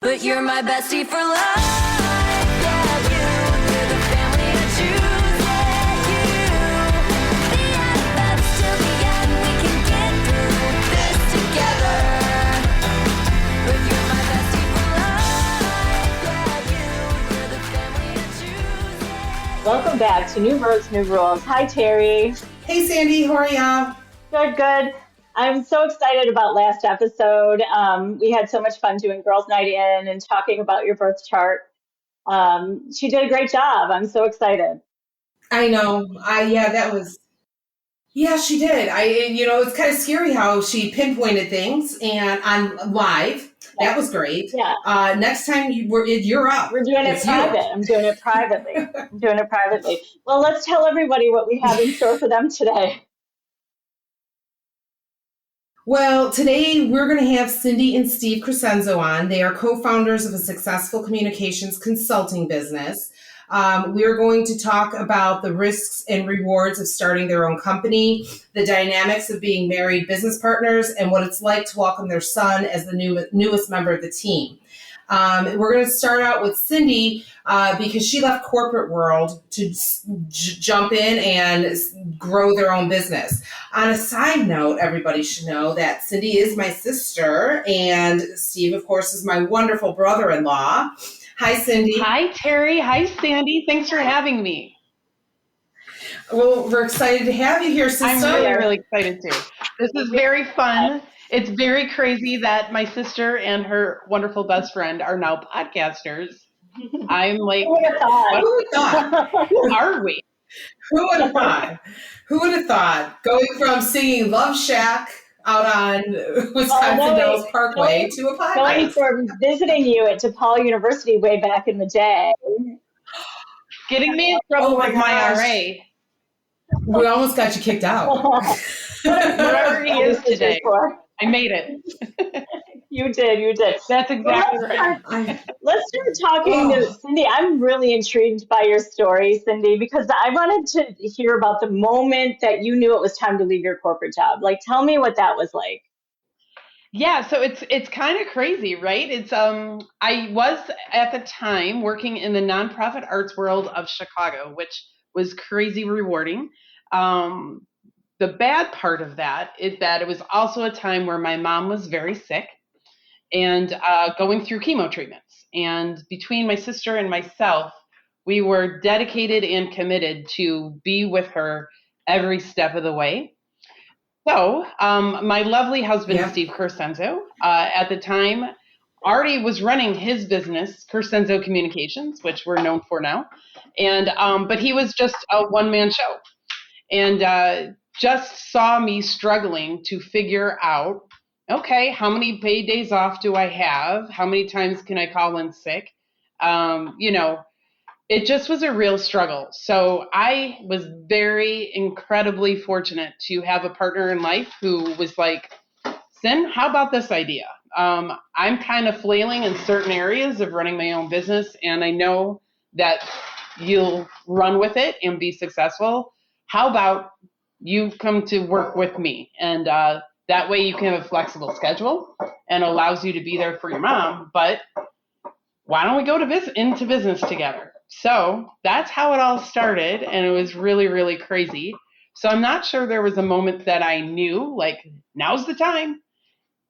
But you're my bestie for life. Yeah, you're the family I choose. Yeah, you. The heartfelt till the end. We can get through this together. But you're my bestie for life. Yeah, you're the family I choose. Yeah, Welcome back to New Birds, New Rules. Hi, Terry. Hey, Sandy, how are ya? Good. I'm so excited about last episode. We had so much fun doing Girls Night In and talking about your birth chart. She did a great job. I'm so excited. I know. Yeah, she did. It's kind of scary how she pinpointed things and on live. That was great. Yeah. Next time you're up. We're doing it It's private. you. I'm doing it privately. Well, let's tell everybody what we have in store for them today. Well, today we're going to have Cindy and Steve Crescenzo on. They are co-founders of a successful communications consulting business. We're going to talk about the risks and rewards of starting their own company, the dynamics of being married business partners, and what it's like to welcome their son as the newest member of the team. We're going to start out with Cindy because she left corporate world to jump in and grow their own business. On a side note, everybody should know that Cindy is my sister and Steve, of course, is my wonderful brother-in-law. Hi, Cindy. Hi, Terry. Hi, Sandy. Thanks for having me. Well, we're excited to have you here, sister. I'm really excited too. This is very fun. It's very crazy that my sister and her wonderful best friend are now podcasters. I'm like, Who would have thought? Who would have thought? who are we? Who would have thought? Who would have thought? Going from singing Love Shack out on Wisconsin Dells Parkway to a Going podcast. from visiting you at DePaul University way back in the day. Getting me in trouble with my RA. We almost got you kicked out. Whatever he is today. I made it. You did. That's exactly right. Let's start talking to Cindy. I'm really intrigued by your story, Cindy, because I wanted to hear about the moment that you knew it was time to leave your corporate job. Like, tell me what that was like. Yeah, so it's kind of crazy, right? It's I was at the time working in the nonprofit arts world of Chicago, which was crazy rewarding. The bad part of that is that it was also a time where my mom was very sick and going through chemo treatments. And between my sister and myself, we were dedicated and committed to be with her every step of the way. So my lovely husband, Yeah. Steve Crescenzo, at the time already was running his business, Crescenzo Communications, which we're known for now. And but he was just a one-man show. And just saw me struggling to figure out, okay, how many paid days off do I have? How many times can I call in sick? It just was a real struggle. So I was very incredibly fortunate to have a partner in life who was like, Sin, how about this idea? I'm kind of flailing in certain areas of running my own business, and I know that you'll run with it and be successful. How about you come to work with me? And that way you can have a flexible schedule and allows you to be there for your mom. But why don't we go into business together? So that's how it all started. And it was really, really crazy. So I'm not sure there was a moment that I knew, like, now's the time.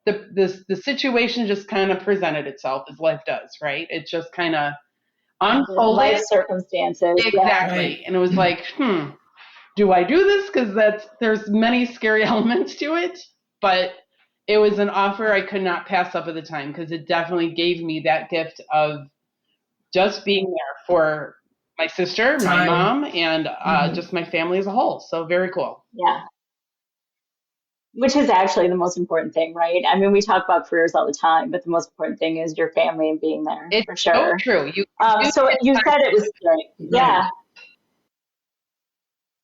The situation just kind of presented itself as life does, right? It just kind of unfolded. Life circumstances. Exactly. Yeah. Right. And it was like, do I do this? Because there's many scary elements to it, but it was an offer I could not pass up at the time because it definitely gave me that gift of just being there for my sister, my mom, and just my family as a whole. So very cool. Yeah. Which is actually the most important thing, right? I mean, we talk about careers all the time, but the most important thing is your family and being there. It's for sure. so true. So you said it was scary. Yeah.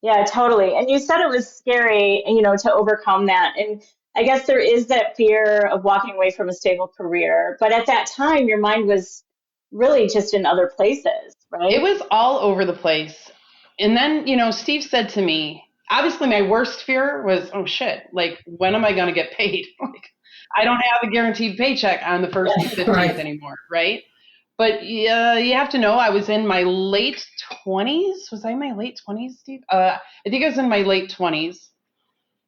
Yeah, totally. And you said it was scary, to overcome that. And I guess there is that fear of walking away from a stable career. But at that time, your mind was really just in other places, right? It was all over the place. And then, Steve said to me, obviously my worst fear was, oh shit, like, when am I going to get paid? Like, I don't have a guaranteed paycheck on the 1st and 15th Right. anymore, right? But you have to know I was in my late 20s. Was I in my late 20s, Steve? I think I was in my late 20s.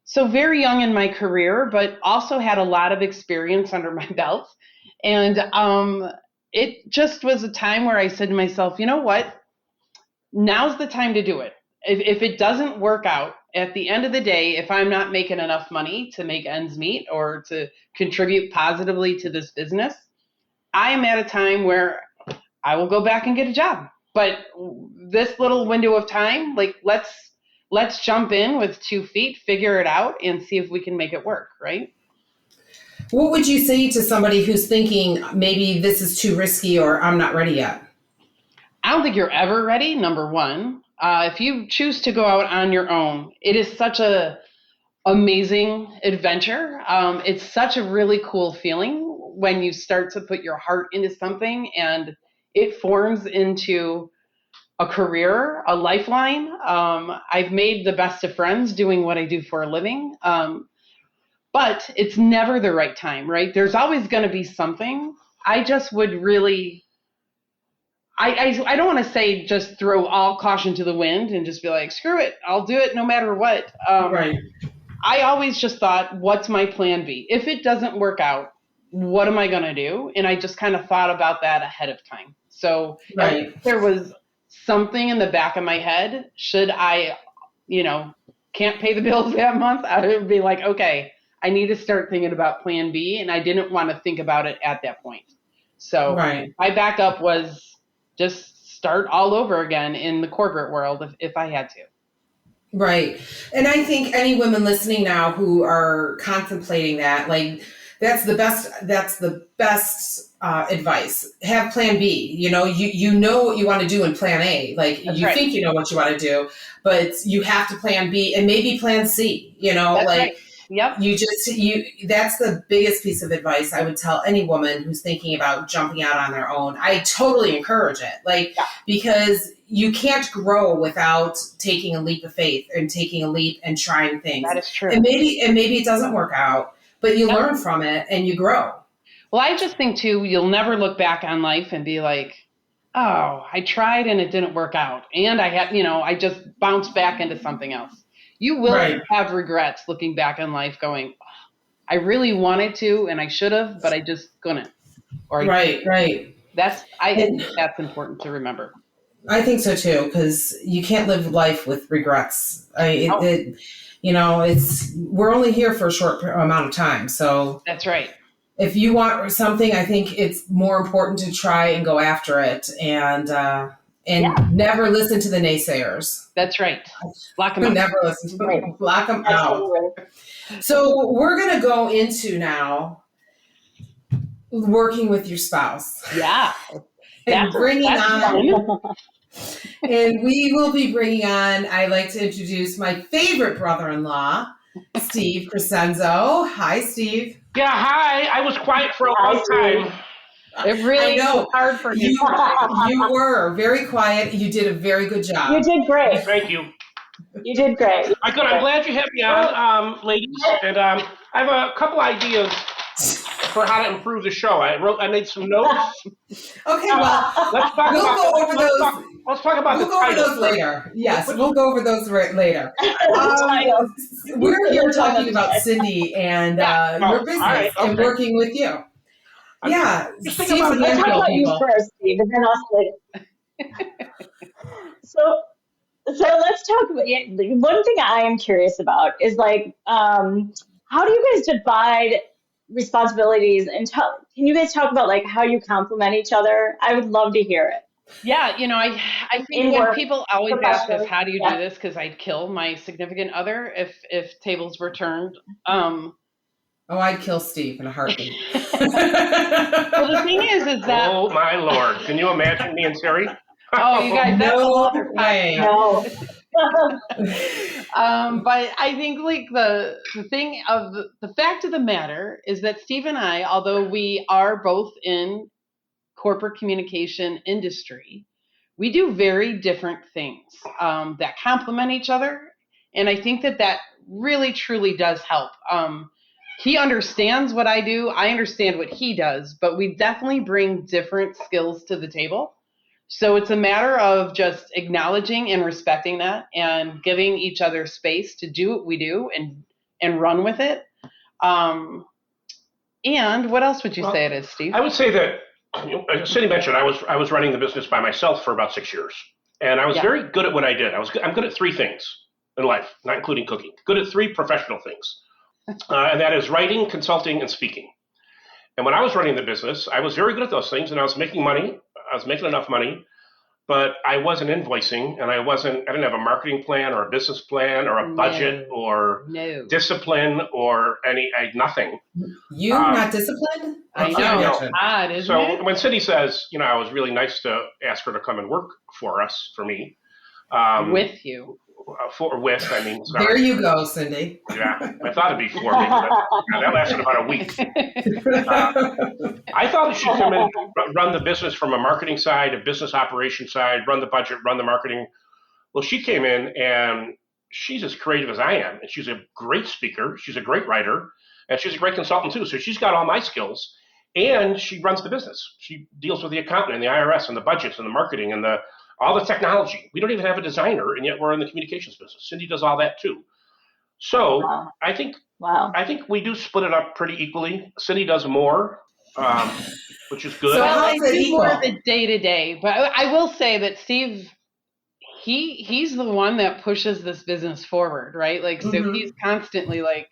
So very young in my career, but also had a lot of experience under my belt. And it just was a time where I said to myself, you know what? Now's the time to do it. If it doesn't work out, at the end of the day, if I'm not making enough money to make ends meet or to contribute positively to this business, I am at a time where I will go back and get a job. But this little window of time, like let's jump in with 2 feet, figure it out, and see if we can make it work, right? What would you say to somebody who's thinking maybe this is too risky or I'm not ready yet? I don't think you're ever ready, number one. If you choose to go out on your own, it is such a amazing adventure. It's such a really cool feeling when you start to put your heart into something and it forms into a career, a lifeline. I've made the best of friends doing what I do for a living. But it's never the right time, right? There's always going to be something. I just would really, I don't want to say just throw all caution to the wind and just be like, screw it, I'll do it no matter what. Right. I always just thought, what's my plan B? If it doesn't work out, what am I going to do? And I just kind of thought about that ahead of time. So Right. if there was something in the back of my head, should I, can't pay the bills that month, I would be like, okay, I need to start thinking about plan B. And I didn't want to think about it at that point. So Right. my backup was just start all over again in the corporate world if I had to. Right. And I think any women listening now who are contemplating that, like, that's the best advice. Have plan B. You know what you want to do in plan A. Like, That's you right. think you know what you want to do, but you have to plan B and maybe plan C, That's like, right. Yep. that's the biggest piece of advice I would tell any woman who's thinking about jumping out on their own. I totally encourage it. Like, because you can't grow without taking a leap of faith and taking a leap and trying things. That is true. And maybe it doesn't work out, but you learn from it and you grow. Well, I just think too, you'll never look back on life and be like, oh, I tried and it didn't work out. And I just bounced back into something else. You will Right. have regrets looking back on life going, oh, I really wanted to and I should have, but I just couldn't. Right. I think that's important to remember. I think so too, because you can't live life with regrets. We're only here for a short amount of time. So That's right. if you want something, I think it's more important to try and go after it and never listen to the naysayers. That's right. Lock them up. Never listen to them. Right. Block them out. Absolutely. So we're going to go into now working with your spouse. Yeah. And bringing that's on, fun. and we will be bringing on, I like to introduce my favorite brother-in-law, Steve Crescenzo. Hi, Steve. Yeah, hi. I was quiet for a long time. It really I know. was hard for You, you. you were very quiet. You did a very good job. You did great. Thank you. You did great. I'm glad you had me on, ladies. And I have a couple ideas for how to improve the show. I made some notes. Okay, well, Let's talk we'll about. go over let's those. talk- Let's talk about We'll the go over title those later. Yes, we'll go over those later. Title. We're here talking about Cindy and your business all right, and okay. working with you. Yeah, Just think Steve's about a it. Let's talk handful about you people. first, Steve, and then us later. So let's talk about one thing I am curious about is like, how do you guys divide responsibilities and can you guys talk about like how you complement each other? I would love to hear it. Yeah, I think In when work, people always ask us, professionally, how do you yeah. do this? Because I'd kill my significant other if tables were turned. Oh, I'd kill Steve in a heartbeat. Well, the thing is that, Oh my Lord! Can you imagine me and Terry? oh, you guys, that's a whole No other way. No. But I think like the thing of the fact of the matter is that Steve and I, although we are both in corporate communication industry, we do very different things that complement each other. And I think that really truly does help. he understands what I do. I understand what he does, but we definitely bring different skills to the table. So it's a matter of just acknowledging and respecting that and giving each other space to do what we do and run with it. And what else would you say it is, Steve? I would say that, as Cindy mentioned, I was running the business by myself for about 6 years. And I was very good at what I did. I'm good at 3 things in life, not including cooking. Good at 3 professional things. And that is writing, consulting, and speaking. And when I was running the business, I was very good at those things, and I was making money. I was making enough money, but I wasn't invoicing, and I didn't have a marketing plan or a business plan or a budget or discipline or nothing. You not disciplined? I know. Odd, isn't it? So when Cindy says, I was really nice to ask her to come and work for me. With you. Sorry. There you go, Cindy. Yeah, I thought it'd be for me. That lasted about a week. I thought that she'd come in, run the business from a marketing side, a business operation side, run the budget, run the marketing. Well, she came in and she's as creative as I am, and she's a great speaker, she's a great writer, and she's a great consultant too. So she's got all my skills, and she runs the business. She deals with the accountant and the IRS and the budgets and the marketing and all the technology. We don't even have a designer, and yet we're in the communications business. Cindy does all that too. So I think we do split it up pretty equally. Cindy does more, which is good. So I do more of the day-to-day, but I will say that Steve, he's the one that pushes this business forward, right? Like, so he's constantly like,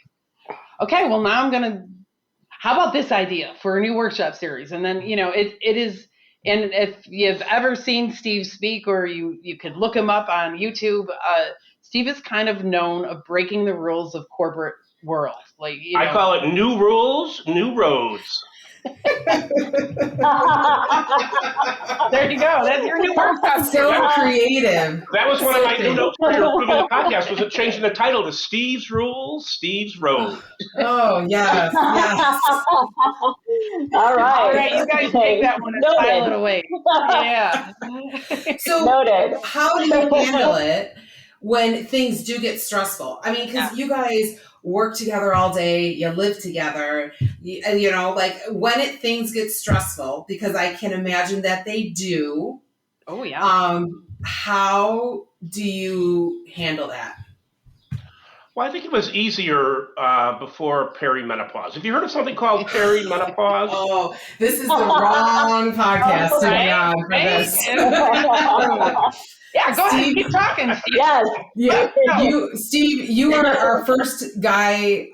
okay, well, now how about this idea for a new workshop series? And then, it is. And if you've ever seen Steve speak, or you could look him up on YouTube, Steve is kind of known of breaking the rules of corporate world. Like, I call it new rules, new roads. There you go. That's your new workshop. So creative. That was one of my new notes for improving the podcast. Was it changing the title to Steve's Rules, Steve's Road? Oh yes. All right. You guys take that one and file it away. Yeah. So Noted. How do you handle it when things do get stressful? I mean, because you guys work together all day, you live together, like when things get stressful, because I can imagine that they do. Oh yeah. How do you handle that? Well, I think it was easier before perimenopause. Have you heard of something called perimenopause? Oh, this is the wrong podcast to be on for this. Yeah, go ahead. Keep talking, Steve. Yes. Yeah. Steve, you are our first guy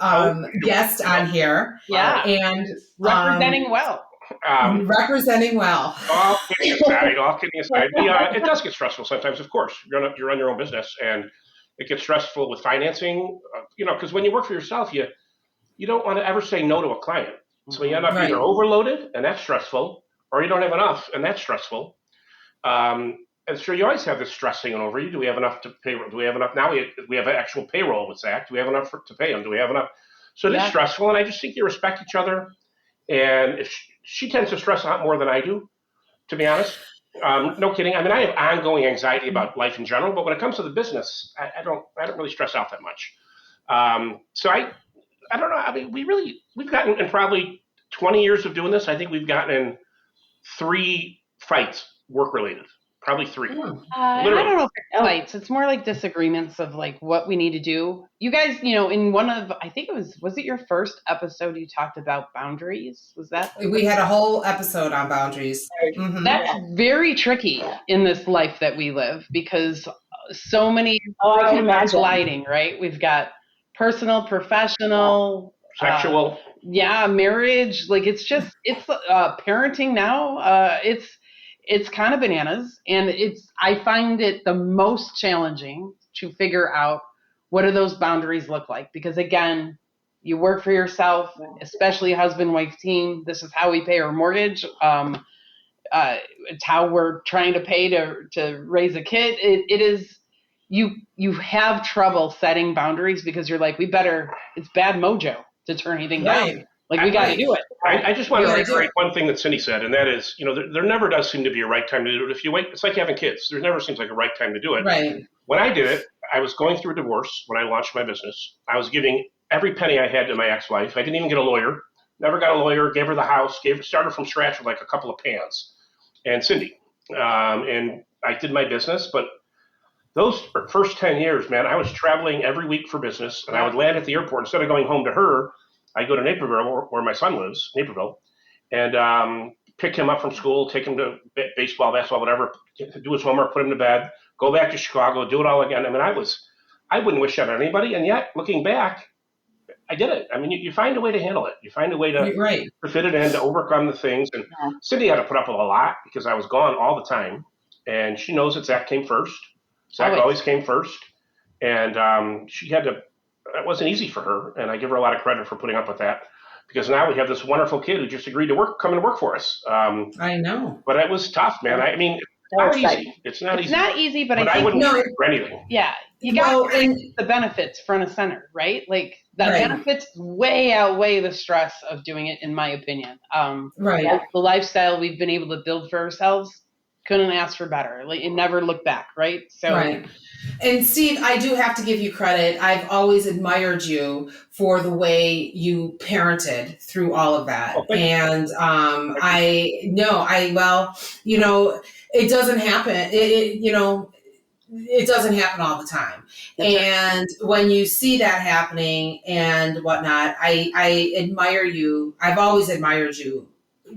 guest on here. Yeah. And representing well. Representing well. All kidding aside. It does get stressful sometimes, of course. You run your own business, and it gets stressful with financing, because when you work for yourself, you don't want to ever say no to a client. So you end up either overloaded, and that's stressful, or you don't have enough, and that's stressful. And sure, you always have this stress hanging over you. Do we have enough to pay? Do we have enough? Now we have actual payroll with Zach. Do we have enough to pay him? Do we have enough? So it is stressful, and I just think you respect each other. And if she tends to stress out more than I do, to be honest. No kidding. I mean, I have ongoing anxiety about life in general, but when it comes to the business, I don't really stress out that much. So I don't know. I mean, we've gotten in probably 20 years of doing this. I think we've gotten in 3 fights, work related. Probably 3. I don't know if it's fights. It's more like disagreements of like what we need to do. You guys, in one of, I think was it your first episode you talked about boundaries? Was that? We had a whole episode on boundaries. Mm-hmm. That's very tricky in this life that we live, because so many I can imagine. colliding, right? We've got personal, professional, sexual. Marriage. Like it's parenting now. It's kind of bananas, and I find it the most challenging to figure out what do those boundaries look like, because again, you work for yourself, especially a husband-wife team. This is how we pay our mortgage. It's how we're trying to pay to raise a kid. It is you have trouble setting boundaries because you're like, it's bad mojo to turn anything down. Like, we got to do it. I just want to reiterate one thing that Cindy said, and that is, there never does seem to be a right time to do it. If you wait, it's like having kids. There never seems like a right time to do it. Right. When I did it, I was going through a divorce when I launched my business. I was giving every penny I had to my ex-wife. I didn't even get a lawyer. Never got a lawyer. Gave her the house. Started from scratch with like a couple of pans. And Cindy. And I did my business, but those first 10 years, man, I was traveling every week for business, and I would land at the airport. Instead of going home to her, I go to Naperville, where my son lives, Naperville, and pick him up from school, take him to baseball, basketball, whatever, do his homework, put him to bed, go back to Chicago, do it all again. I mean, I wouldn't wish that on anybody, and yet, looking back, I did it. I mean, you find a way to handle it. You find a way to fit it in, to overcome the things. And Cindy had to put up with a lot because I was gone all the time, and she knows that Zach came first. Zach always came first, and she had to. It wasn't easy for her, and I give her a lot of credit for putting up with that, because now we have this wonderful kid who just agreed to come and work for us. I know, but it was tough, man. I mean, it's not easy. It's not easy, but I wouldn't trade it for anything. Yeah, you got the benefits front and center, right? Like the benefits way outweigh the stress of doing it, in my opinion. The lifestyle we've been able to build for ourselves, couldn't ask for better. Like, and never look back, right? So. Right. And Steve, I do have to give you credit. I've always admired you for the way you parented through all of that. And it doesn't happen. It doesn't happen all the time. And when you see that happening and whatnot, I admire you. I've always admired you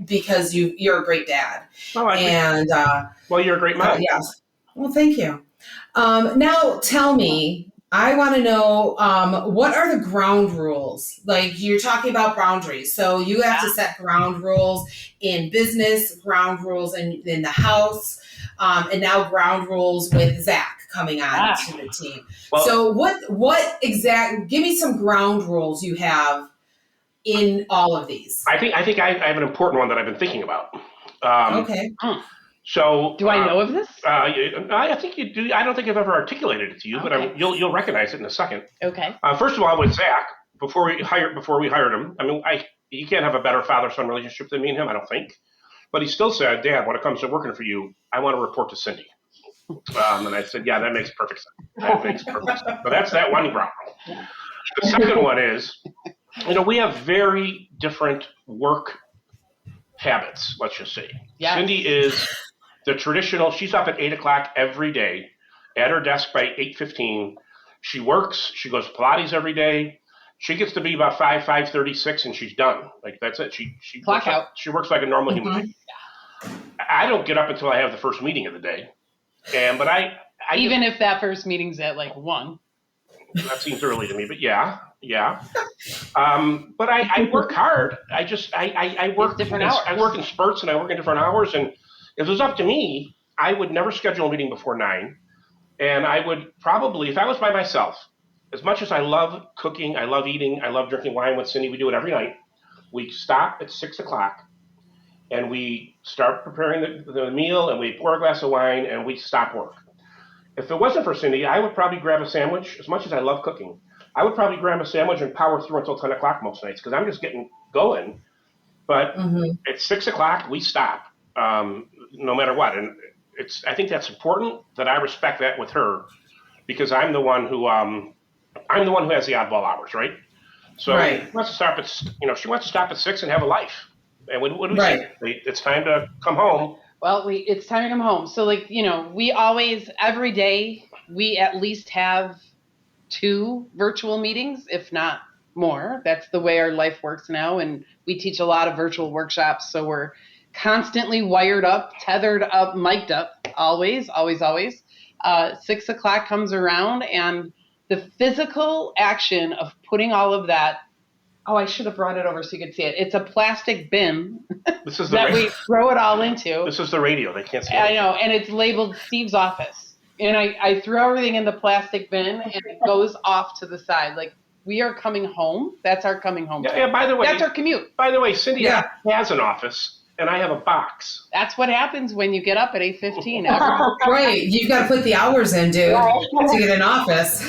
because you're a great dad. Well, you're a great mom. Yes. Well, thank you. Now tell me, I want to know, what are the ground rules? Like, you're talking about boundaries. So you have to set ground rules in business, ground rules in the house, and now ground rules with Zach coming on to the team. Well, so give me some ground rules you have in all of these. I think I have an important one that I've been thinking about. Okay. So do I know of this? I think you do. I don't think I've ever articulated it to you, but you'll recognize it in a second. Okay. First of all, with Zach, before we hired him, I mean, you can't have a better father-son relationship than me and him, I don't think. But he still said, "Dad, when it comes to working for you, I want to report to Cindy." And I said, "Yeah, that makes perfect sense. So that's that one ground rule. The second one is, we have very different work habits, let's just say. Yeah. Cindy is the traditional, she's up at 8 o'clock every day, at her desk by 8:15. She works, she goes to Pilates every day. She gets to be about 5:36, and she's done. Like, that's it. She clock out. She works like a normal human being. I don't get up until I have the first meeting of the day. But I even if that first meeting's at like 1. That seems early to me, but yeah. But I work hard. I work different hours. I work in spurts, and I work in different hours. And if it was up to me, I would never schedule a meeting before 9. And I would probably, if I was by myself, as much as I love cooking, I love eating, I love drinking wine with Cindy, we do it every night. We stop at 6 o'clock, and we start preparing the meal, and we pour a glass of wine, and we stop work. If it wasn't for Cindy, I would probably grab a sandwich. As much as I love cooking, I would probably grab a sandwich and power through until 10 o'clock most nights, because I'm just getting going. But at 6 o'clock, we stop, no matter what. And I think that's important that I respect that with her, because I'm the one who has the oddball hours, right? So she wants to stop at 6 and have a life. And what do we say? It's time to come home. Well, it's time to come home. So, we always, every day, we at least have 2 virtual meetings, if not more. That's the way our life works now. And we teach a lot of virtual workshops. So we're constantly wired up, tethered up, mic'd up, always. 6 o'clock comes around, and the physical action of putting all of that, I should have brought it over so you could see it. It's a plastic bin that we throw it all into. This is the radio. They can't see it. I know. And it's labeled Steve's office. And I throw everything in the plastic bin, and it goes off to the side. Like, we are coming home. That's our coming home. Yeah, by the way. That's our commute. By the way, Cindy has an office, and I have a box. That's what happens when you get up at 8:15. Right. You've got to put the hours in, dude, to get an office.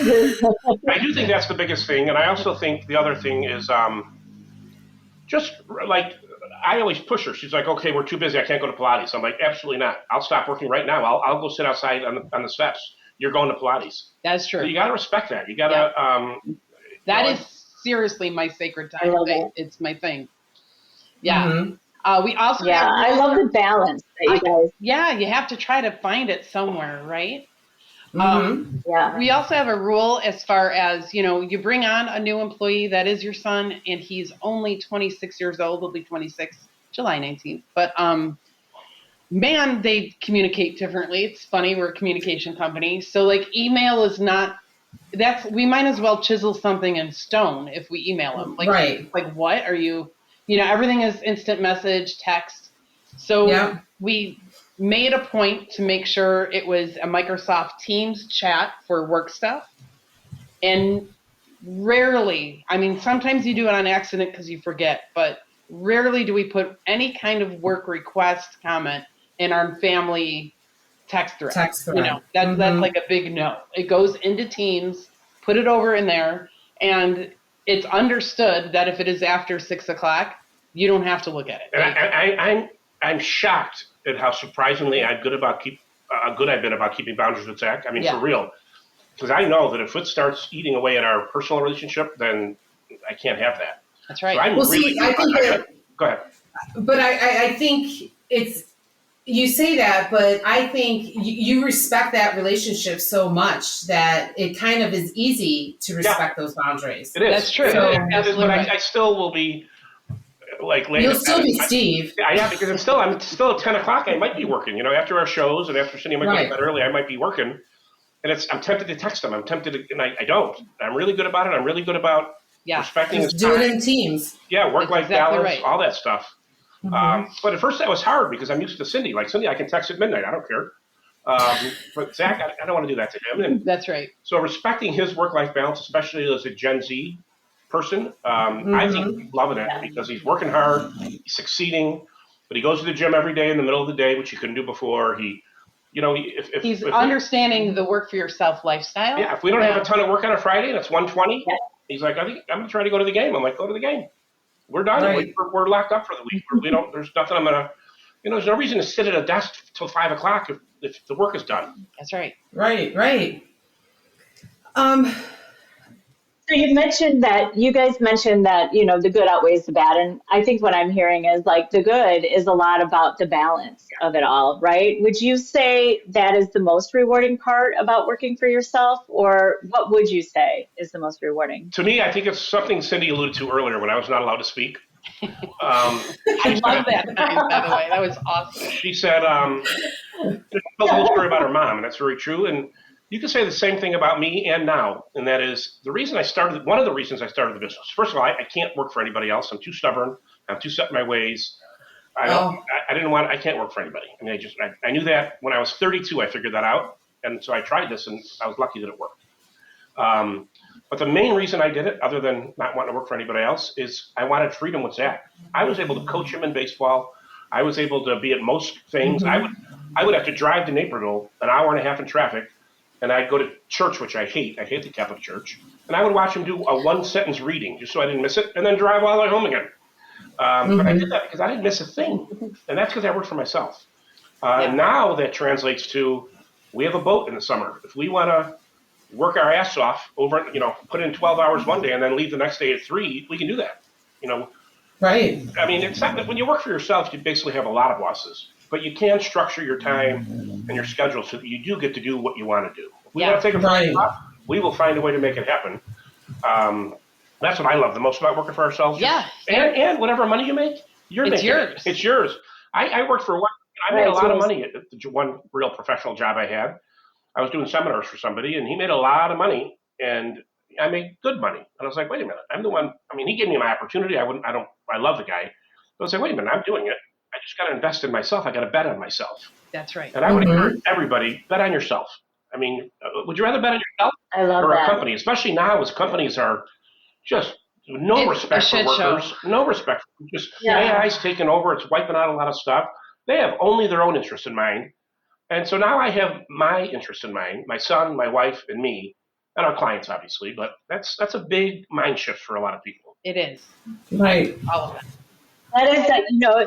I do think that's the biggest thing. And I also think the other thing is just like, I always push her. She's like, "Okay, we're too busy. I can't go to Pilates." I'm like, "Absolutely not. I'll stop working right now. I'll go sit outside on the steps. You're going to Pilates." That's true. So you got to respect that. You got to. That is seriously my sacred I time. love that. It's my thing. Yeah. Mhm. We also Yeah, have I love the balance that you guys. yeah, you have to try to find it somewhere, right? Mhm. Yeah. We also have a rule as far as, you bring on a new employee that is your son and he's only 26 years old. He'll be 26 July 19th. But man, they communicate differently. It's funny, we're a communication company. So like email is not we might as well chisel something in stone if we email them. Right. Like what are you, everything is instant message, text. So Yep. we made a point to make sure it was a Microsoft Teams chat for work stuff. And rarely, I mean, sometimes you do it on accident because you forget, but rarely do we put any kind of work request comment in our family text thread. Text thread. That's Mhm. like a big no. It goes into Teams, put it over in there, and it's understood that if it is after 6:00, you don't have to look at it. And I'm shocked at how surprisingly good I've been about keeping boundaries with Zach. I mean, Yeah. for real, because I know that if it starts eating away at our personal relationship, then I can't have that. That's right. So I'm Well, really see, I think that, go ahead. but I think it's, you say that, but I think you respect that relationship so much that it kind of is easy to respect those boundaries. It is. That's true. So- Absolutely But right. I still will be like late. You'll still be Steve. Yeah, because I'm still at 10:00. I might be working. After our shows and after Cindy might go to bed early, I might be working. And I'm tempted to text them. I'm tempted to, and I don't. I'm really good about it. I'm really good about respecting his Just do time. it in Teams. Yeah, work-life exactly balance, right. all that stuff. But at first that was hard because I'm used to Cindy. Like Cindy, I can text at midnight. I don't care. But Zach, I don't want to do that to him. And That's right. so respecting his work-life balance, especially as a Gen Z person, I think he's loving it because he's working hard, he's succeeding, but he goes to the gym every day in the middle of the day, which he couldn't do before. He's understanding the work for yourself lifestyle. Yeah, if we don't have a ton of work on a Friday and it's 1:20, he's like, I think I'm going to try to go to the game. I'm like, go to the game. We're done. Right. We're locked up for the week. There's nothing I'm going to, there's no reason to sit at a desk till 5:00 if the work is done. That's right. Right. So you guys mentioned that, the good outweighs the bad. And I think what I'm hearing is like the good is a lot about the balance of it all, right? Would you say that is the most rewarding part about working for yourself, or what would you say is the most rewarding? To me, I think it's something Cindy alluded to earlier when I was not allowed to speak. I love that line, by the way. That was awesome. She said, told the whole story about her mom, and that's very true. And you can say the same thing about me and now, and that is one of the reasons I started the business. First of all, I can't work for anybody else. I'm too stubborn. I'm too set in my ways. I can't work for anybody. I mean, I knew that when I was 32, I figured that out. And so I tried this and I was lucky that it worked. But the main reason I did it, other than not wanting to work for anybody else, is I wanted freedom with Zach. I was able to coach him in baseball. I was able to be at most things. Mm-hmm. I would have to drive to Naperville an hour and a half in traffic, and I'd go to church, which I hate. I hate the Catholic Church. And I would watch him do a one-sentence reading just so I didn't miss it, and then drive all the way home again. But I did that because I didn't miss a thing, and that's because I worked for myself. Now that translates to we have a boat in the summer. If we want to work our ass off over, put in 12 hours one day and then leave the next day at 3, we can do that. Right. I mean, it's not that when you work for yourself, you basically have a lot of bosses, but you can structure your time and your schedule so that you do get to do what you want to do. If we want to take a break off, we will find a way to make it happen. That's what I love the most about working for ourselves. Yeah. And whatever money you make, It's yours. It's yours. I worked for one. I made a lot of money at the one real professional job I had. I was doing seminars for somebody, and he made a lot of money, and I made good money. And I was like, wait a minute, I'm the one. I mean, he gave me my opportunity. I love the guy. But I was like, wait a minute, I'm doing it. I just got to invest in myself. I got to bet on myself. That's right. And I would encourage everybody, bet on yourself. I mean, would you rather bet on yourself or a company? Especially now, as companies are just no respect for workers, no respect. Just AI's taking over. It's wiping out a lot of stuff. They have only their own interest in mind. And so now I have my interest in mind, my son, my wife, and me, and our clients, obviously. But that's a big mind shift for a lot of people. It is. Right. All of that. That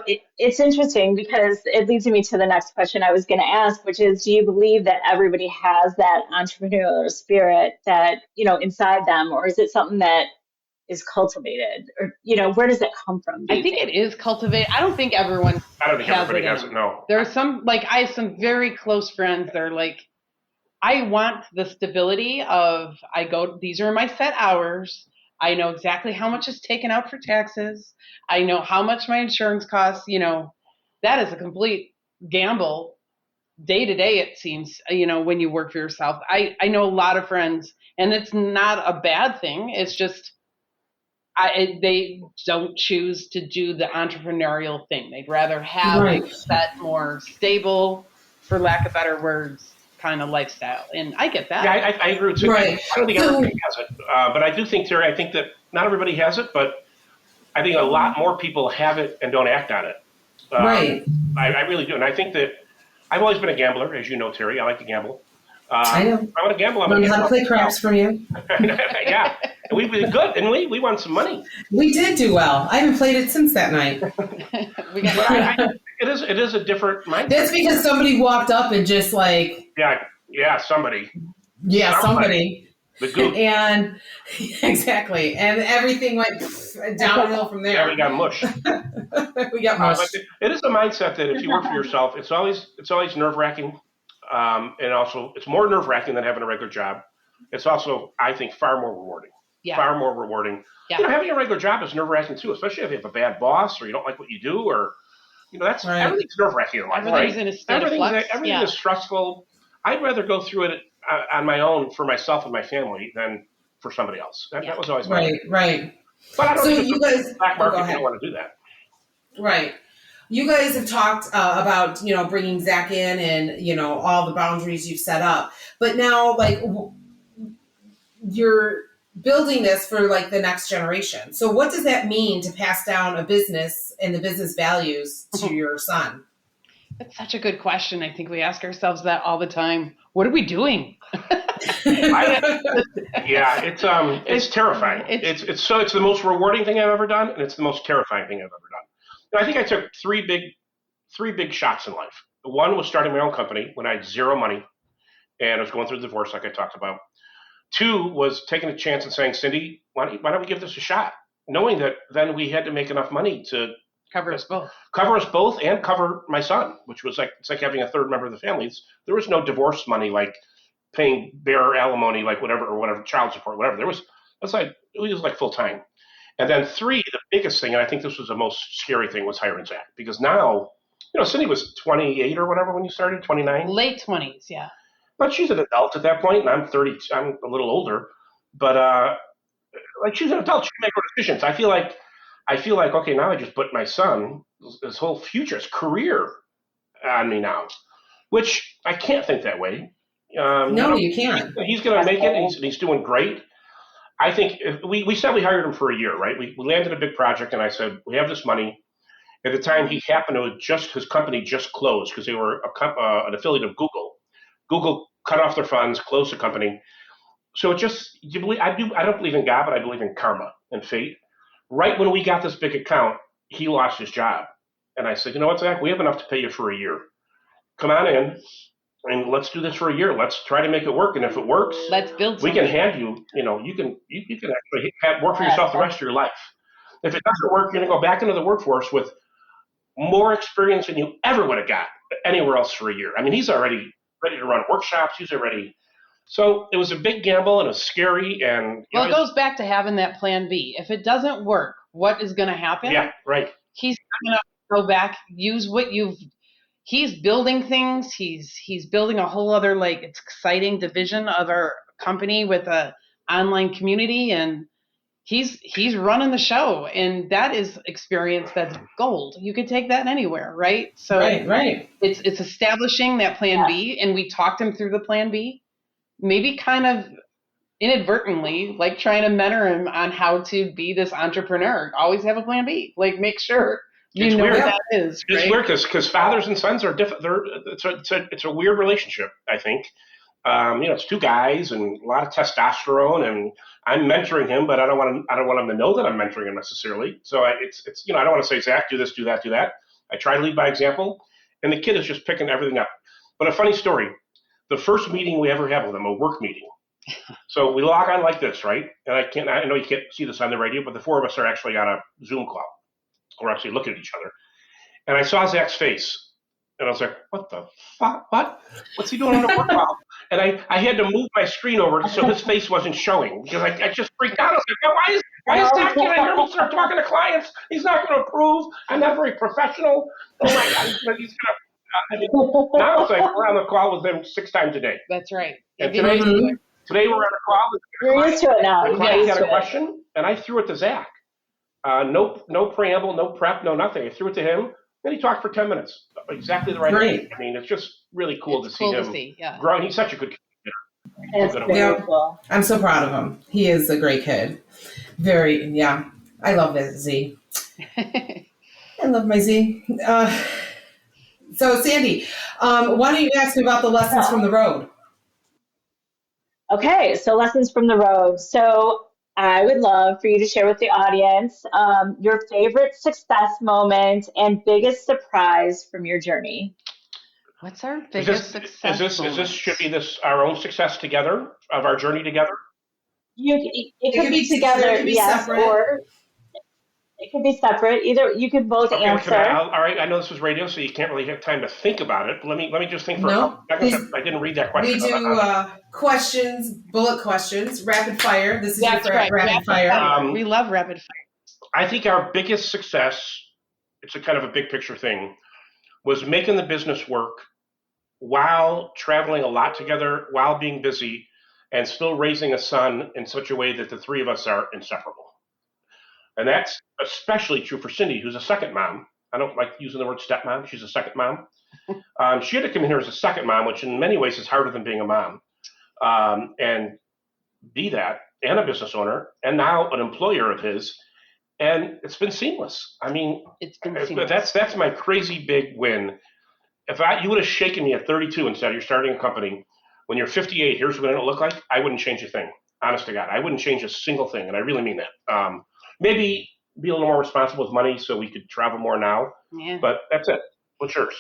is it's interesting because it leads me to the next question I was going to ask, which is, do you believe that everybody has that entrepreneurial spirit that, inside them, or is it something that is cultivated, or where does that come from? I think it is cultivated. I don't think everyone I don't think has everybody it has in it. them. No. There are some, like I have some very close friends that are like, I want the stability of these are my set hours. I know exactly how much is taken out for taxes. I know how much my insurance costs. That is a complete gamble day to day, it seems, when you work for yourself. I know a lot of friends, and it's not a bad thing. It's just they don't choose to do the entrepreneurial thing. They'd rather have Right. a set, more stable, for lack of better words, kind of lifestyle. And I get that. Yeah, I agree with you. Right. I don't think So- everybody has it, but I do think, Terry, I think that not everybody has it, but I think a lot more people have it and don't act on it. Right. I really do, and I think that I've always been a gambler, as you know, Terry. I like to gamble. I know. If I want to gamble, I'm Learned going how to play craps from you. Yeah, and we did good, didn't we? We won some money. We did do well. I haven't played it since that night. We got But it is a different mindset. That's because somebody walked up and just like, Yeah, somebody. somebody. The goop. And exactly. And everything went downhill from Yeah, there. we got mush. We got mush. But it is a mindset that if you work for yourself, it's always nerve-wracking. And also, it's more nerve-wracking than having a regular job. It's also, I think, far more rewarding. Yeah. Far more rewarding. Yeah. Having a regular job is nerve-wracking too, especially if you have a bad boss or you don't like what you do, or that's Right. everything's nerve-wracking in life. Everything's right? in a state of flux. Everything is stressful. I'd rather go through it on my own for myself and my family than for somebody else. That was always my Right. But I don't So think you it's guys- black market. go You ahead. don't want to do that. Right. You guys have talked about, bringing Zach in and, all the boundaries you've set up. But now, like, you're building this for, like, the next generation. So what does that mean to pass down a business and the business values to your son? That's such a good question. I think we ask ourselves that all the time. What are we doing? Yeah, it's terrifying. It's the most rewarding thing I've ever done, and it's the most terrifying thing I've ever done. And I think I took three big shots in life. One was starting my own company when I had zero money, and I was going through a divorce, like I talked about. Two was taking a chance and saying, Cindy, why don't we give this a shot? Knowing that then we had to make enough money to Cover us both. And cover my son, which was it's like having a third member of the family. There was no divorce money like paying bare alimony, like whatever, child support, whatever. It was like full time. And then three, the biggest thing, and I think this was the most scary thing, was hiring Zach, because now, Cindy was 28 or whatever when you started, 29. Late 20s, yeah. But she's an adult at that point, and I'm 30. I'm a little older, but she's an adult. She can make her decisions. I feel like okay, now I just put my son, his whole future, his career, on me now, which I can't think that way. No, you can't. He's going to make it. And he's doing great. I think we said we hired him for a year, right? We landed a big project, and I said we have this money. At the time, he happened to his company just closed because they were an affiliate of Google. Google cut off their funds, closed the company. So I don't believe in God, but I believe in karma and fate. Right when we got this big account, he lost his job. And I said, you know what, Zach, we have enough to pay you for a year. Come on in, and let's do this for a year. Let's try to make it work. And if it works, let's build we something. can hand you, you can actually work for yourself the rest of your life. If it doesn't work, you're going to go back into the workforce with more experience than you ever would have got anywhere else for a year. I mean, he's already ready to run workshops. He's already. So it was a big gamble, and it was scary. And it goes back to having that plan B. If it doesn't work, what is going to happen? Yeah, right. He's going to go back, use what he's building things. He's building a whole other, it's exciting division of our company with a online community, and he's running the show, and that is experience that's gold. You could take that anywhere, right? So right. It's establishing that plan B, and we talked him through the plan B, maybe kind of inadvertently, trying to mentor him on how to be this entrepreneur. Always have a plan B. Make sure you know what that is. Right? It's weird because fathers and sons are different. It's a weird relationship, I think. It's two guys and a lot of testosterone, and I'm mentoring him, but I don't want him to know that I'm mentoring him necessarily. So I don't want to say, Zach, do this, do that, do that. I try to lead by example, and the kid is just picking everything up. But a funny story, the first meeting we ever had with him, a work meeting, So we log on like this, right? And I know you can't see this on the radio, but the four of us are actually on a Zoom call. We're actually looking at each other. And I saw Zach's face. And I was like, what the fuck? What? What's he doing on the work call? And I had to move my screen over so his face wasn't showing because I just freaked out. I was like, why is Zach going to hear me start talking to clients? He's not going to approve. I'm not very professional. Oh my God. He's going to. Now it's like we're on the call with him 6 times a day. That's right. And today we're on a call. You're used to it now. The client had a question, and I threw it to Zach. No preamble, no prep, no nothing. I threw it to him. Then he talked for 10 minutes. Exactly the right thing. I mean, it's just really cool to see him grow. He's such a good kid. It's very cool. I'm so proud of him. He is a great kid. I love it, Z. I love my Z. So, Sandy, why don't you ask me about the lessons from the road? Okay, so lessons from the road. So I would love for you to share with the audience your favorite success moment and biggest surprise from your journey. What's our biggest success? Is this should be this our own success together of our journey together? It could be together, yes, separate. Or it could be separate. Either you could both answer. All right, I know this was radio, so you can't really have time to think about it. But let me just think for a second. I didn't read that question. We do questions, bullet questions, rapid fire. This is your rapid fire. We love rapid fire. I think our biggest success, it's a kind of a big picture thing, was making the business work while traveling a lot together, while being busy, and still raising a son in such a way that the three of us are inseparable. And that's especially true for Cindy, who's a second mom. I don't like using the word stepmom. She's a second mom. She had to come in here as a second mom, which in many ways is harder than being a mom. And be that, and a business owner, and now an employer of his. And it's been seamless. I mean, it's been seamless. That's my crazy big win. If you would have shaken me at 32 and said you're starting a company, when you're 58, here's what it'll look like, I wouldn't change a thing. Honest to God, I wouldn't change a single thing, and I really mean that. Maybe be a little more responsible with money so we could travel more now. Yeah. But that's it. What's yours?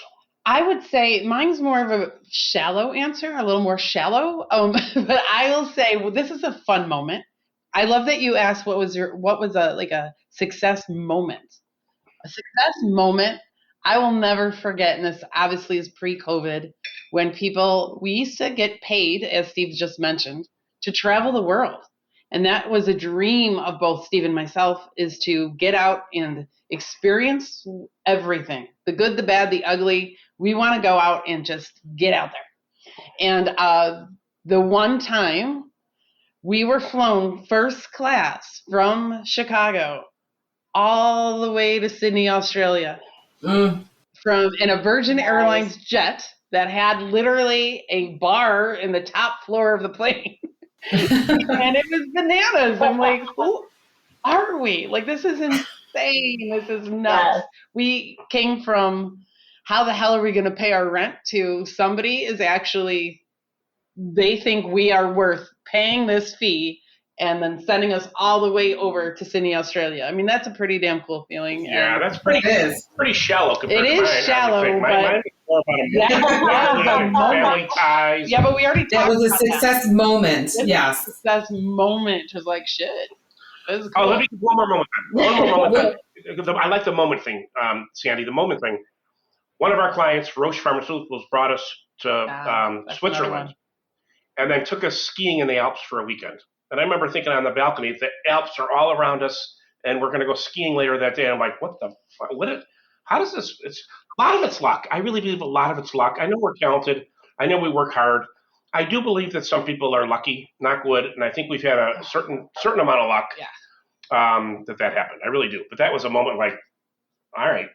I would say mine's more of a shallow answer, a little more shallow. But I will say, well, this is a fun moment. I love that you asked what was a success moment. A success moment I will never forget, and this obviously is pre-COVID, when we used to get paid, as Steve just mentioned, to travel the world. And that was a dream of both Steve and myself, is to get out and experience everything, the good, the bad, the ugly. We want to go out and just get out there. And the one time we were flown first class from Chicago all the way to Sydney, Australia, in a Virgin Airlines jet that had literally a bar in the top floor of the plane. And it was bananas. I'm like, who are we? Like, this is insane. This is nuts. Yes. We came from how the hell are we going to pay our rent to somebody is actually, they think we are worth paying this fee and then sending us all the way over to Sydney, Australia. I mean, that's a pretty damn cool feeling. Yeah, that's pretty shallow compared to mine. It is shallow, mine is more about a family ties. Yeah, but we already talked about that. Was a success moment. Yes. Success moment was like, shit. Cool. Oh, let me give one more moment. I like the moment thing, Sandy, the moment thing. One of our clients, Roche Pharmaceuticals, brought us to Switzerland and then took us skiing in the Alps for a weekend. And I remember thinking on the balcony, the Alps are all around us, and we're going to go skiing later that day. And I'm like, what the fuck? How does this? A lot of it's luck. I really believe a lot of it's luck. I know we're talented. I know we work hard. I do believe that some people are lucky, not good. And I think we've had a certain amount of luck that happened. I really do. But that was a moment like, all right.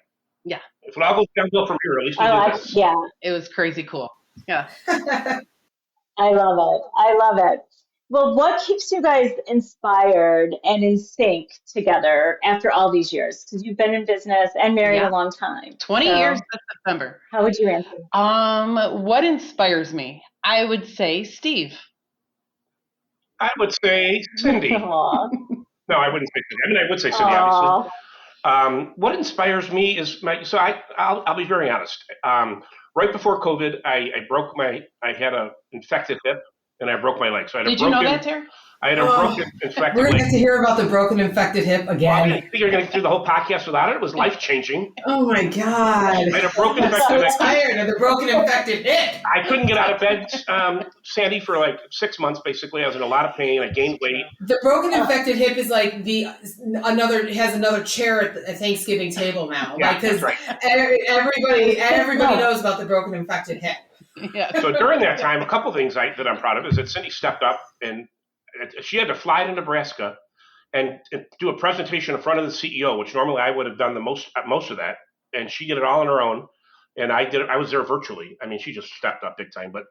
Yeah. If it all goes downhill from here, at least we did this. Yeah. It was crazy cool. Yeah. I love it. Well, what keeps you guys inspired and in sync together after all these years? Because you've been in business and married a long time. 20 years this September. How would you answer? What inspires me? I would say Steve. I would say Cindy. No, I wouldn't say Cindy. I mean, I would say Cindy, obviously. What inspires me is I'll be very honest. Right before COVID, I had an infected hip. and I broke my leg. So I had Did you know that, Terry? I had a broken, infected We're going to leg. have to hear about the broken infected hip Well, again. I think you're going to do the whole podcast without it. It was life-changing. Oh my God. I had a broken I'm infected so leg. tired of the broken infected hip. I couldn't get out of bed, Sandy, for like 6 months, basically. I was in a lot of pain. I gained weight. The broken infected hip is like has another chair at the Thanksgiving table now. Yeah, Like, 'cause that's right. everybody knows about the broken infected hip. Yeah. So during that time, a couple things that I'm proud of is that Cindy stepped up, and she had to fly to Nebraska and do a presentation in front of the CEO, which normally I would have done most of that, and she did it all on her own. And I was there virtually. I mean, she just stepped up big time. But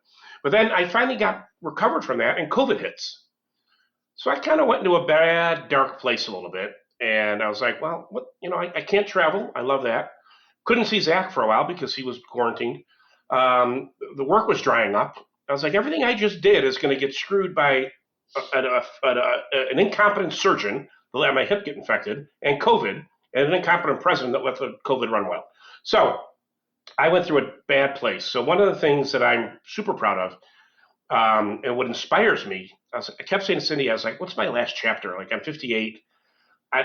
then I finally got recovered from that, and COVID hits. So I kind of went into a bad, dark place a little bit. And I was like, well, what, I can't travel. I love that. Couldn't see Zach for a while because he was quarantined. The work was drying up. I was like, everything I just did is going to get screwed by an incompetent surgeon that let my hip get infected, and COVID, and an incompetent president that let the COVID run well. So I went through a bad place. So one of the things that I'm super proud of, and what inspires me, I kept saying to Cindy, I was like, what's my last chapter? Like, I'm 58. I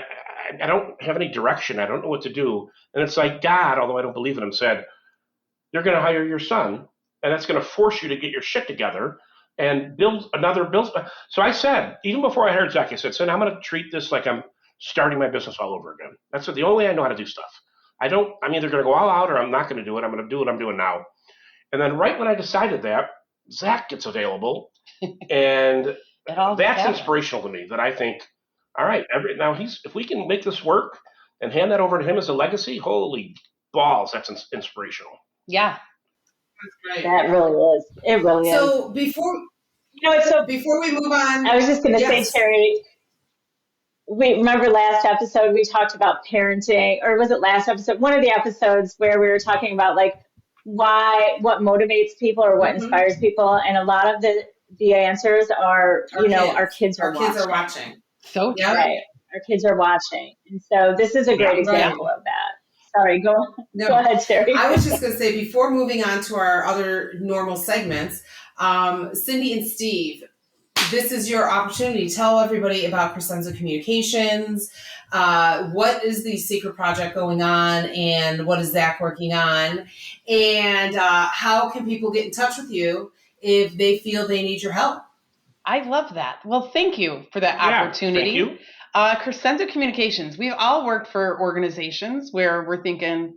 don't have any direction. I don't know what to do. And it's like God, although I don't believe in him, said, you're going to hire your son, and that's going to force you to get your shit together and build another business. So I said, even before I hired Zach, I said, son, I'm going to treat this like I'm starting my business all over again. That's the only way I know how to do stuff. I'm either going to go all out or I'm not going to do it. I'm going to do what I'm doing now. And then right when I decided that, Zach gets available. And that's inspirational to me, that I think, all right, if we can make this work and hand that over to him as a legacy, holy balls, that's inspirational. Yeah. Right. That really is. It really is. So before we move on, I was just going to say, Terry, we remember last episode we talked about parenting, or was it last episode? One of the episodes where we were talking about like what motivates people or what inspires people, and a lot of the answers are our kids are watching. So yeah. Right, our kids are watching, and so this is a great example of that. Sorry, go ahead, Terry. I was just going to say, before moving on to our other normal segments, Cindy and Steve, this is your opportunity. Tell everybody about Crescenzo Communications. What is the secret project going on, and what is Zach working on? And how can people get in touch with you if they feel they need your help? I love that. Well, thank you for that opportunity. Thank you. Crescenzo Communications, we've all worked for organizations where we're thinking,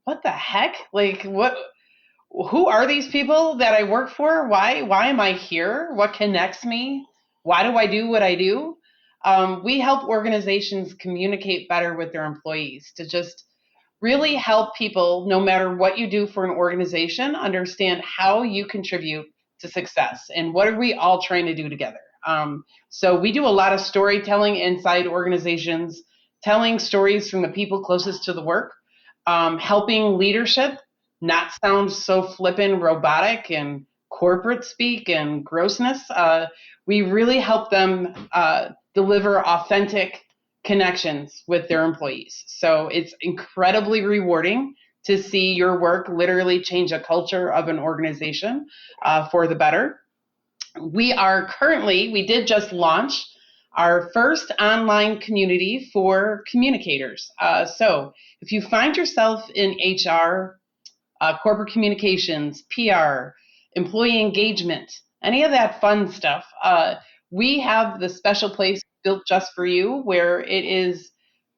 what the heck? Like, who are these people that I work for? Why am I here? What connects me? Why do I do what I do? We help organizations communicate better with their employees, to just really help people, no matter what you do for an organization, understand how you contribute to success and what are we all trying to do together. So we do a lot of storytelling inside organizations, telling stories from the people closest to the work, helping leadership not sound so flippant, robotic, and corporate speak and grossness. We really help them deliver authentic connections with their employees. So it's incredibly rewarding to see your work literally change a culture of an organization for the better. We did just launch our first online community for communicators. So if you find yourself in HR, corporate communications, PR, employee engagement, any of that fun stuff, we have the special place built just for you, where it is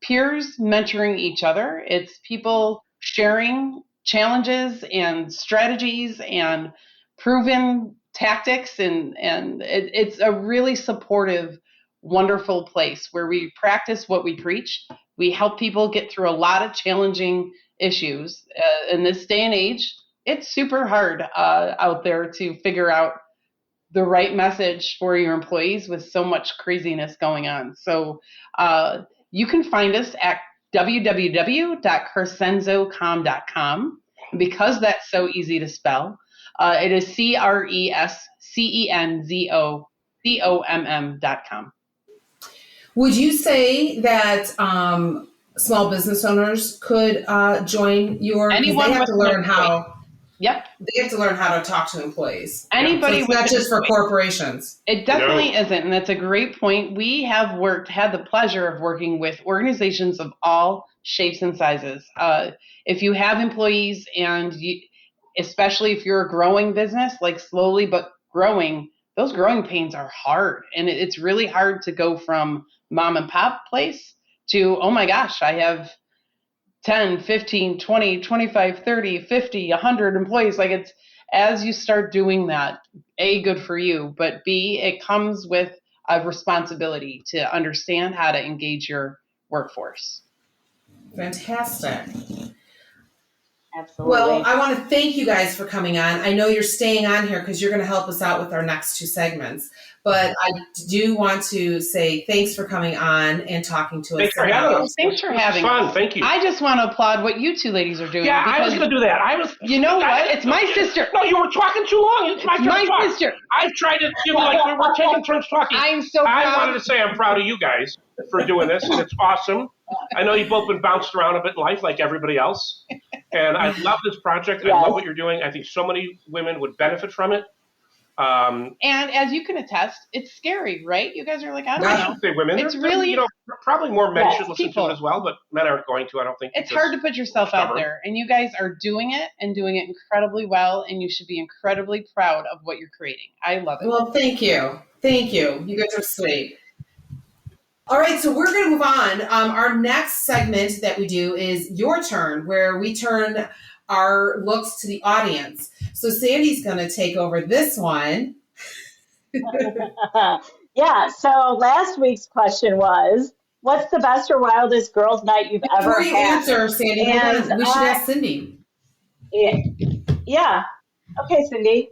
peers mentoring each other. It's people sharing challenges and strategies and proven tactics, and it's a really supportive, wonderful place where we practice what we preach. We help people get through a lot of challenging issues. In this day and age, it's super hard out there to figure out the right message for your employees with so much craziness going on. So you can find us at www.crescenzocom.com. Because that's so easy to spell, it is CRESCENZOCOMM.com. Would you say that small business owners could join your? Anyone they have with to learn no how. Yep. They have to learn how to talk to employees. Anybody So it's not just for corporations. It definitely isn't, and that's a great point. We have had the pleasure of working with organizations of all shapes and sizes. If you have employees, and especially if you're a growing business, like slowly but growing, those growing pains are hard, and it's really hard to go from mom and pop place to, oh my gosh, I have 10, 15, 20, 25, 30, 50, 100 employees. Like, it's as you start doing that, A, good for you, but B, it comes with a responsibility to understand how to engage your workforce. Fantastic. Absolutely. Well, I want to thank you guys for coming on. I know you're staying on here because you're going to help us out with our next 2 segments. But I do want to say thanks for coming on and talking to us. Thanks for having us. Thanks for having fun. us. Thank you. I just want to applaud what you two ladies are doing. Yeah, I was going to do that. You know what? It's my sister. No, you were talking too long. It's my turn to talk. Sister. I've tried to, we're taking turns talking. I'm so proud. I wanted to say I'm proud of you guys for doing this, and it's awesome. I know you've both been bounced around a bit in life like everybody else. And I love this project. Yes. I love what you're doing. I think so many women would benefit from it. And as you can attest, it's scary, right? You guys are like, I don't I know. shouldn't say women. It's They're, really, probably more men Yes, should listen people. to it as well, but men aren't going to, I don't think. it's because hard to put yourself out stubborn. there. And you guys are doing it and doing it incredibly well. And you should be incredibly proud of what you're creating. I love it. Well, thank you. Thank you. You guys are sweet. All right, so we're going to move on. Our next segment that we do is Your Turn, where we turn our looks to the audience. So Sandy's going to take over this one. Yeah, so last week's question was, what's the best or wildest girls' night you've ever Before you had? answer, Sandy, And we should ask Cindy. Yeah. Okay, Cindy.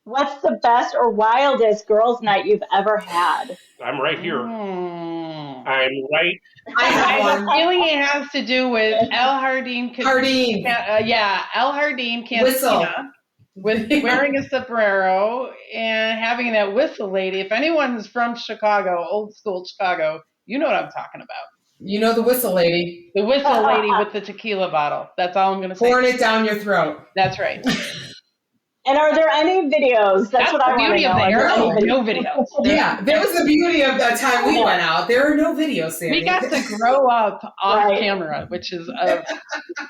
What's the best or wildest girls' night you've ever had? I'm right here. Hmm. I'm right. I I have have a one. feeling it has to do with El Jardín. Hardeen. El Jardín Whistle. Cantina with wearing a sombrero and having that whistle lady. If anyone's from Chicago, old school Chicago, you know what I'm talking about. You know the whistle lady. The whistle lady with the tequila bottle. That's all I'm going to say. Pouring it down your throat. That's right. And are there any videos? That's what I the want to beauty know. of the Are there air. any No videos? videos. Yeah, that was the beauty of the time we went out. There are no videos, Sandy. We got to grow up off Right. camera, which is a I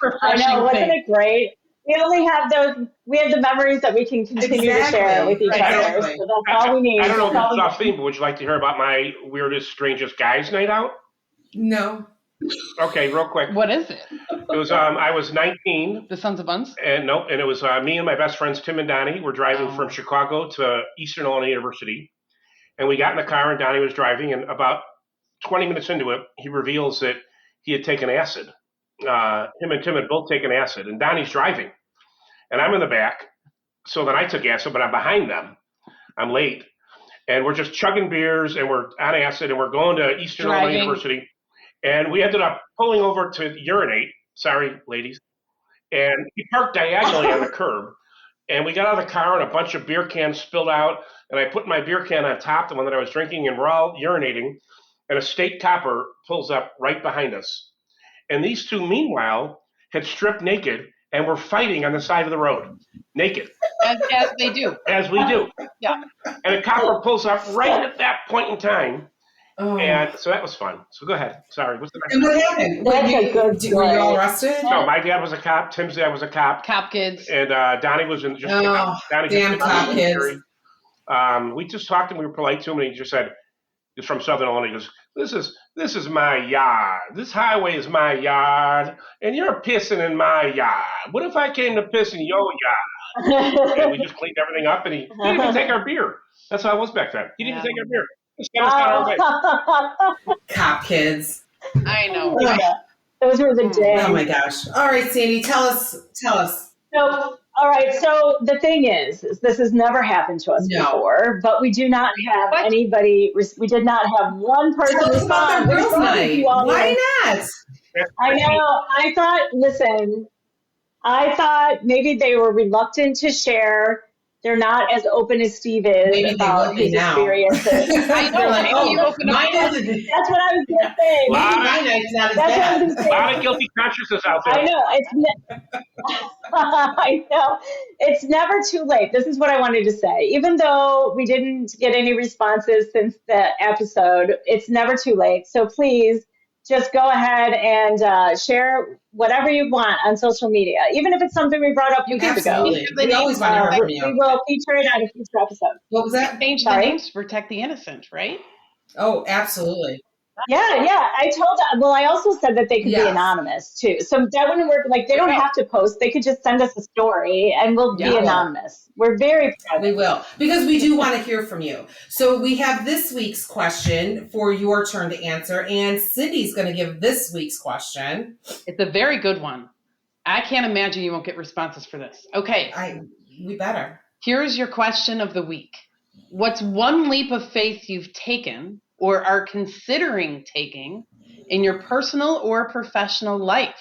refreshing know, wasn't thing. it great? We only have we have the memories that we can continue to share with each other. Exactly. So that's all we need. I don't know if That's all it's we off theme, but would you like to hear about my weirdest, strangest guys' night out? No. Okay, real quick. What is it? It was I was 19, The Sons of Buns? and it was me and my best friends Tim and Donnie. We're driving from Chicago to Eastern Illinois University, and we got in the car and Donnie was driving, and about 20 minutes into it, he reveals that he had taken acid. Him and Tim had both taken acid, and Donnie's driving, and I'm in the back. So then I took acid, but I'm behind them. I'm late, and we're just chugging beers, and we're on acid, and we're going to Eastern Illinois University. And we ended up pulling over to urinate. Sorry, ladies. And he parked diagonally on the curb. And we got out of the car and a bunch of beer cans spilled out. And I put my beer can on top, the one that I was drinking, and we're all urinating. And a state copper pulls up right behind us. And these two, meanwhile, had stripped naked and were fighting on the side of the road. Naked. As they do. As we do. Yeah. And a copper pulls up right at that point in time. Oh. And so that was fun. So go ahead. Sorry. What's the next And one? what happened? That's a good Were story. you all arrested? No, my dad was a cop. Tim's dad was a cop. Cop kids. And Donnie was in just Oh, Donnie damn just came out cop of the kids. military. We just talked and we were polite to him, and he just said, he's from Southern Illinois. He goes, "This is my yard. This highway is my yard, and you're pissing in my yard. What if I came to piss in your yard?" And we just cleaned everything up, and he didn't even take our beer. That's how it was back then. He didn't even take our beer. Just got us on our way. Cop kids. I know. Those were the days. Oh my gosh. All right, Sandy, tell us. So, all right. So the thing is this has never happened to us No. before, but we do not have What? anybody. We did not have one person Tell us about respond. their girls' night. Why not? I know. I thought maybe they were reluctant to share. they're not as open as Steve is Maybe they about will be his now. experiences. I know. They're like, Maybe you oh, open up. mine That's isn't. Maybe what I was going to say. Wow. my night's not as That's what I bad. was going A to lot say. of guilty consciences out there. I know. I know. It's never too late. This is what I wanted to say. Even though we didn't get any responses since the episode, it's never too late. So please just go ahead and share whatever you want on social media, even if it's something we brought up weeks ago. Absolutely. We always want to hear from We you. will feature it on a future episode. What was that? Change the Sorry? names to protect the innocent, right? Oh, absolutely. Yeah. I also said that they could be Yes. anonymous too. So that wouldn't work. Like, they don't have to post. They could just send us a story and we'll be Yeah. anonymous. We're very proud. We will, because we do want to hear from you. So we have this week's question for your turn to answer, and Cindy's going to give this week's question. It's a very good one. I can't imagine you won't get responses for this. Okay, We better. here's your question of the week. What's one leap of faith you've taken or are considering taking in your personal or professional life?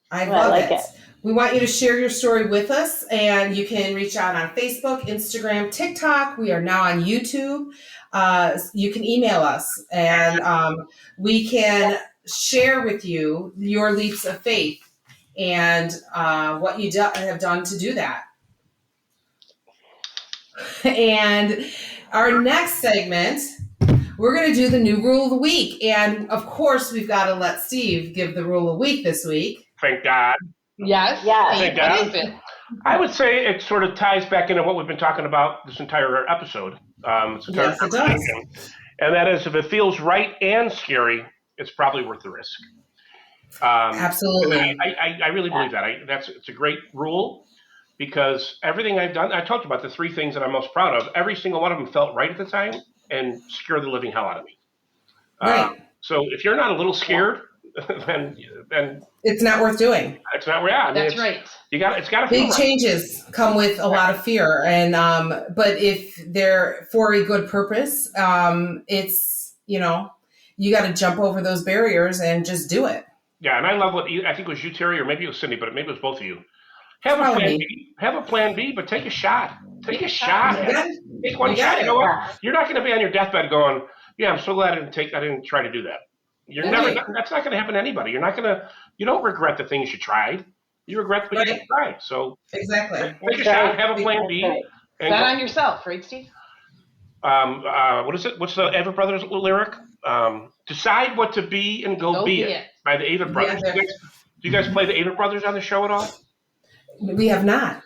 I Well, I love like it. it. We want you to share your story with us, and you can reach out on Facebook, Instagram, TikTok. We are now on YouTube. You can email us, and we can share with you your leaps of faith and what you have done to do that. And our next segment, we're going to do the new rule of the week. And of course, we've got to let Steve give the rule of the week this week. Thank God. Yes. Yes. Steve, what is it? I would say it sort of ties back into what we've been talking about this entire episode. It's entire Yes, it does. conversation. And that is, if it feels right and scary, it's probably worth the risk. Absolutely. I really believe that. It's a great rule, because everything I've done, I talked about the three things that I'm most proud of. Every single one of them felt right at the time and scared the living hell out of me. Right. So if you're not a little scared, then It's not worth doing. it's not where. Yeah, That's right. It's got to feel Big right. changes come with a lot of fear, and but if they're for a good purpose, it's, you got to jump over those barriers and just do it. Yeah, and I love I think it was you, Terry, or maybe it was Cindy, but maybe it was both of you. Have a Probably plan me. B. Have a plan B, but take a shot. Take a shot. You got it. Take one You got shot. it. You know what? You're not going to be on your deathbed going, "Yeah, I'm so glad I didn't try to do that." You're Right. never. That's not going to happen to anybody. You're not going to. You don't regret the things you tried. You regret the things you Right. tried. So Exactly. take a shot. Have a plan B. Right. And Bet go. on yourself, right, Steve? What is it? What's the Avett Brothers lyric? Decide what to be and go be it. By the Avett Brothers. Yeah, do you guys play the Avett Brothers on the show at all? We have not.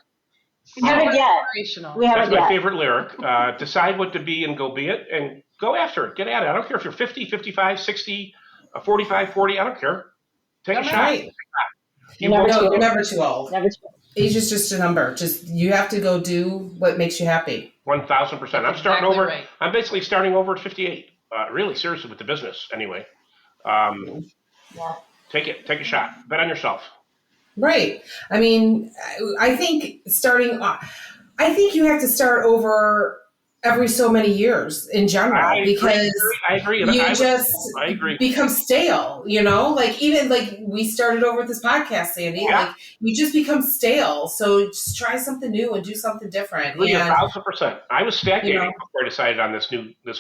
We haven't yet. Inspirational. We That's haven't my yet. favorite lyric. Decide what to be and go be it, and go after it. Get at it. I don't care if you're 50, 55, 60, 45, 40. I don't care. Take a shot. Right. You Never won't- too No, old. you're never too old. Never too old. Age is just a number. Just you have to go do what makes you happy. 1,000%. I'm That's starting exactly over. right. I'm basically starting over at 58. Really seriously with the business. Anyway, Yeah. take it. Take a shot. Bet on yourself. Right. I mean, I think I think you have to start over every so many years in general, because I agree. you just I agree. become stale, like even like we started over with this podcast, Sandy, Yeah. like you just become stale. So just try something new and do something different. Really, And 1,000%. I was stagnating You know. before I decided on this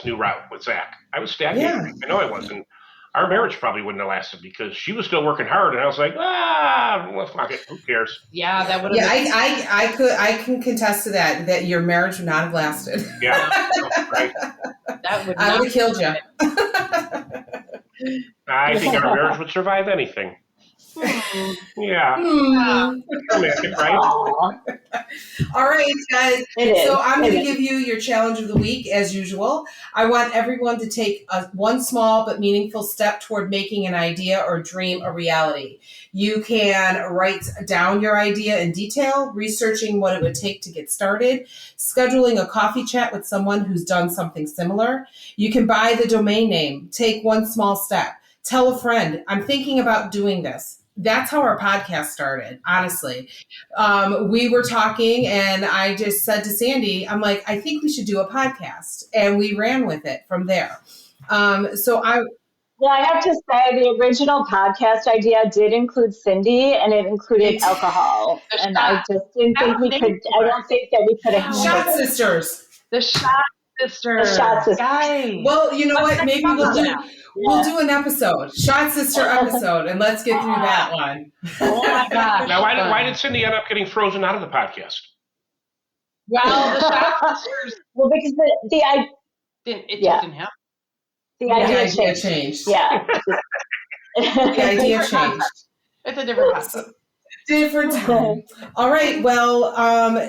new route with Zach. I was stagnating. Yeah. I know I was, and our marriage probably wouldn't have lasted because she was still working hard, and I was like, well, fuck it, who cares? Yeah, that would yeah, have I can contest to that your marriage would not have lasted. Yeah, right. that would I not would have killed you. I think our marriage would survive anything. Yeah, romantic, right? Aw. All right, guys. It is. So I'm going It to is. give you your challenge of the week as usual. I want everyone to take one small but meaningful step toward making an idea or dream a reality. You can write down your idea in detail, researching what it would take to get started, scheduling a coffee chat with someone who's done something similar. You can buy the domain name, take one small step, tell a friend, I'm thinking about doing this. That's how our podcast started, honestly. We were talking and I just said to Sandy, I'm like, I think we should do a podcast. And we ran with it from there. So Well, I have to say the original podcast idea did include Cindy, and it included alcohol, The and I shot. just didn't think we could. I don't think that we could have handled Shot it. sisters. The shot sister. The shot sisters. Guys. Well, you know what? Maybe we'll Yeah. do an episode, shot sister episode, and let's get through that one. Oh my gosh. Now, why did Cindy end up getting frozen out of the podcast? Well, the shot sisters Well, because it Yeah. just didn't happen. the The idea idea changed. changed. Yeah. The idea changed. It's a different concept. Different time. All right. Well,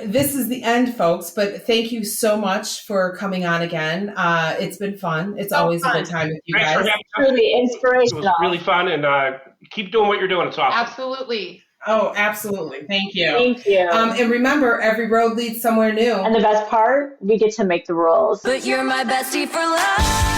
this is the end, folks. But thank you so much for coming on again. It's been fun. It's always a good time with you Thanks for guys. having us. Really It was inspirational. really fun, and keep doing what you're doing. It's awesome. Absolutely. Oh, absolutely. Thank you. Thank you. And remember, every road leads somewhere new. And the best part, we get to make the rules. But you're my bestie for life.